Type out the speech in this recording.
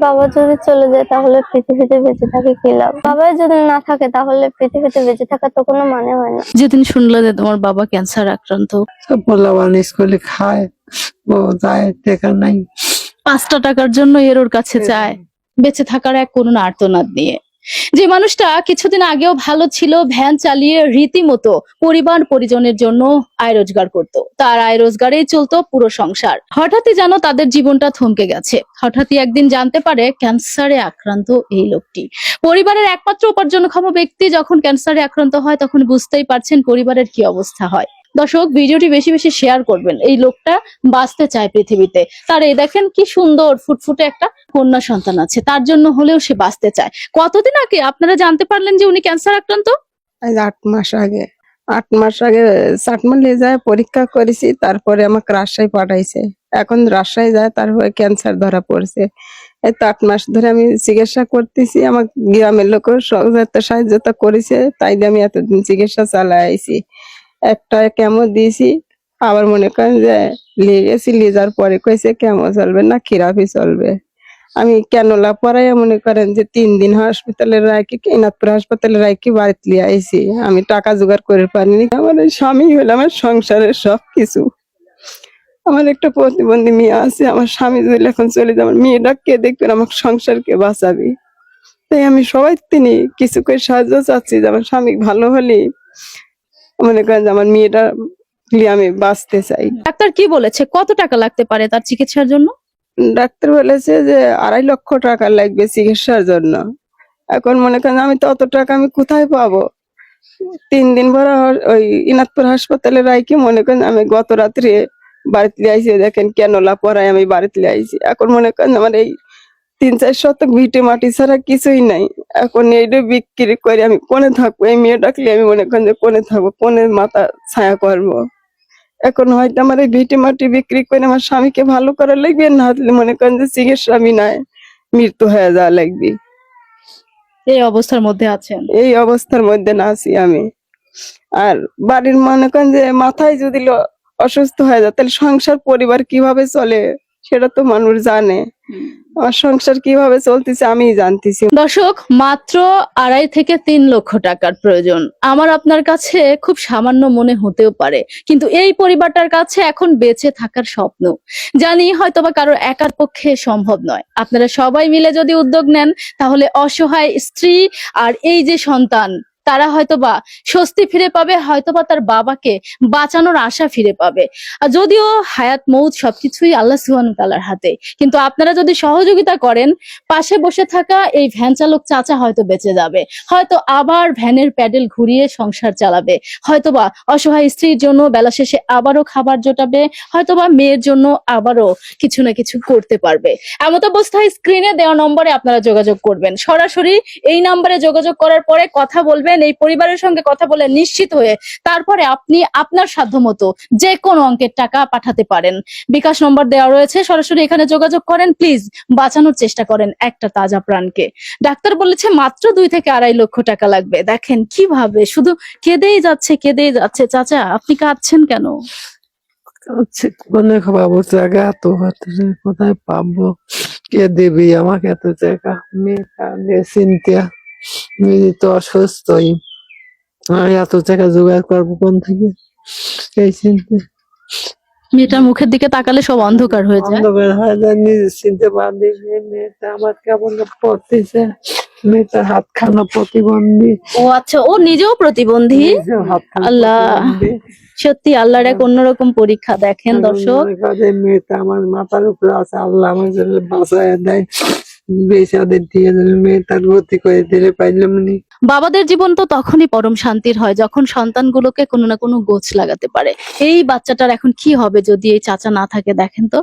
বাবা যদি চলে যায় তাহলে পৃথিবীতে বেঁচে থাকে কি লাভ? বাবাই যদি না থাকে তাহলে পৃথিবীতে বেঁচে থাকার তো কোনো মানে হয় না। যেদিন শুনলে যে তোমার বাবা ক্যান্সার আক্রান্ত, সব পোলাপান স্কুলে খায়, ও যায়, টাকা নাই। 5টা টাকার জন্য এর কাছে চায়, বেঁচে থাকার এক করুণ আর্তনাদ নিয়ে। যে মানুষটা কিছুদিন আগেও ভালো ছিল, ভ্যান চালিয়ে রীতিমতো পরিবার পরিজনের জন্য আয় রোজগার করত, তার আয় রোজগারেই চলতো পুরো সংসার। হঠাৎই যেন তাদের জীবনটা থমকে গেছে। হঠাৎই একদিন জানতে পারে ক্যান্সারে আক্রান্ত এই লোকটি। পরিবারের একমাত্র উপার্জনক্ষম ব্যক্তি যখন ক্যান্সারে আক্রান্ত হয় তখন বুঝতেই পারছেন পরিবারের কি অবস্থা হয়। দর্শক, ভিডিওটি বেশি বেশি শেয়ার করবেন। এই লোকটা বাঁচতে চায় পৃথিবীতে। তার এই দেখেন কি সুন্দর ফুটফুটে একটা কন্যা সন্তান আছে, তার জন্য হলেও সে বাঁচতে চায়। কতদিন আগে আপনারা জানতে পারলেন যে উনি ক্যান্সার আক্রান্ত? 8 মাস আগে। 8 মাস আগে চাটমালি যায় পরীক্ষা করেছি, তারপরে আমাকে রাজশাহী পাঠাইছে। এখন রাজশাহী যায়, তারপরে ক্যান্সার ধরা পড়ছে। এই তো 8 মাস ধরে আমি চিকিৎসা করতেছি। আমার গ্রামের লোক সাহায্যতা করেছে, তাই দিয়ে আমি এতদিন চিকিৎসা চালাই আইছি। একটা কেমো দিয়েছি, আবার মনে করেন যে নিয়ে গেছি, নিয়ে যাওয়ার পরে কইছে কেমো চলবে না, থেরাপি চলবে। আমি ক্যানোলা পরাই মনে করেন যে 3 দিন হসপিটালে রাখি, ইনাদপুর হাসপাতালে রাখি বাড়িতে নিয়ে আইছি। আমি টাকা জোগাড় করে পারিনি। আমার এই স্বামী হলো আমার সংসারের সবকিছু। আমার একটা প্রতিবন্ধী মেয়ে আছে, আমার স্বামী যদি এখন চলে যায় আমার মেয়েটা কে দেখবেন, আমার সংসারকে বাঁচাবি। তাই আমি সবাই তিনি কিছু করে সাহায্য চাচ্ছি যে আমার স্বামী ভালো হলে মনে করেন যে আমার মেয়েটা আমি বাঁচতে চাই। ডাক্তার কি বলেছে, কত টাকা লাগতে পারে তার চিকিৎসার জন্য? ডাক্তার বলেছে যে 2.5 লক্ষ টাকা লাগবে চিকিৎসার জন্য। এখন মনে করেন আমি তো অত টাকা আমি কোথায় পাবো? 3 দিন পর ওই ইনাদপুর হাসপাতালে রাখি মনে করেন আমি গত রাত্রে বাড়িতে আইছি। দেখেন ক্যানোলা পরাই আমি বাড়িতে আইছি। এখন মনে করেন আমার এই 3-4 শতক ভিটে মাটি ছাড়া কিছুই নাই। এখন এইটা বিক্রি করে আমি কোনে থাকবো? এই মেয়ে ডাকলে আমি মনে করেন যে কোনে থাকবো, কোনে মাথা ছায়া করবো? এখন হয়তো আমার এই ভিটে মাটি বিক্রি করে আমার স্বামীকে ভালো করা লাগবে, না হলে মনে করেন যে চিকিৎসা আমি নাই মৃত্যু হয়ে যাওয়া লাগবে। এই অবস্থার মধ্যে আছেন। এই অবস্থার মধ্যে না আছি আমি। আর বাড়ির মনে করেন যে মাথায় যদি অসুস্থ হয়ে যায় তাহলে সংসার পরিবার কিভাবে চলে সেটা তো মানুষ জানে। আমার সংসার কিভাবে চলতেছে আমি জানতেছি। দর্শক, মাত্র 2.5 থেকে 3 লক্ষ টাকার প্রয়োজন। আমার আপনার কাছে খুব সামান্য মনে হতেও পারে, কিন্তু এই পরিবারটার কাছে এখন বেঁচে থাকার স্বপ্ন। জানি হয়তোবা কারোর একার পক্ষে সম্ভব নয়। আপনারা সবাই মিলে যদি উদ্যোগ নেন তাহলে অসহায় স্ত্রী আর এই যে সন্তান, তারা হয়তোবা স্বস্তি ফিরে পাবে, হয়তোবা তার বাবাকে বাঁচানোর আশা ফিরে পাবে। আর যদিও হায়াত মৌত সবকিছুই আল্লাহ সুবহানাহু ওয়া তাআলার হাতে, কিন্তু আপনারা যদি সহযোগিতা করেন, পাশে বসে থাকা এই ভ্যান চালক চাচা হয়তো বেঁচে যাবে, হয়তো আবার ভ্যানের প্যাডেল ঘুরিয়ে সংসার চালাবে, হয়তোবা অসহায় স্ত্রীর জন্য বেলা শেষে আবারও খাবার জোটাবে, হয়তোবা মেয়ের জন্য আবারও কিছু না কিছু করতে পারবে। এমত অবস্থায় স্ক্রিনে দেওয়া নম্বরে আপনারা যোগাযোগ করবেন। সরাসরি এই নম্বরে যোগাযোগ করার পরে কথা বলবেন, এই পরিবারের সঙ্গে কথা বলে নিশ্চিত হয়ে তারপরে আপনি আপনার সাধ্যমতো যে কোনো অঙ্কের টাকা পাঠাতে পারেন। বিকাশ নম্বর দেওয়া রয়েছে, সরাসরি এখানে যোগাযোগ করেন। প্লিজ বাঁচানোর চেষ্টা করেন একটা তাজা প্রাণকে। ডাক্তার বলেছে মাত্র 2 থেকে 2.5 লক্ষ টাকা লাগবে। দেখেন কিভাবে শুধু কেঁদেই যাচ্ছে, কেঁদেই যাচ্ছে। চাচা, আপনি কাঁদছেন কেন? কোনে পাবো জায়গা? এত কোথায় পাবো? কে দেবি আমাকে এত জায়গা? মেয়ে চিন্তা, মেয়ে তো অসুস্থই, আমি এত জায়গা জোগাড় করবো কোন থেকে? এই চিন্তা। মেয়েটার মুখের দিকে তাকালে সব অন্ধকার হয়ে যায়। অন্ধকার হয়ে যায়, নিজে চিনতে পারি। মেয়েটা আমার কেমন পড়তেছে, মেয়েটার হাতখানা প্রতিবন্ধী। ও আচ্ছা, ও নিজেও প্রতিবন্ধী। নিজেও হাতখানা আল্লাহ, প্রতিবন্ধী। সত্যি আল্লাহর এক অন্যরকম পরীক্ষা। দেখেন দর্শক, মনে করে যে মেয়েটা আমার মাথার উপরে আছে, আল্লাহ আমার জন্য বাঁচায় দেয়, বেচাদের দিয়ে দিলে মেয়েটার গতি করে দিলে পাইলাম নি। বাবাদের জীবন তো তখনই পরম শান্তির হয় যখন সন্তানগুলোকে কোনো না কোনো গোছ লাগাতে পারে। এই বাচ্চাটার এখন কি হবে যদি এই চাচা না থাকে? দেখেন তো।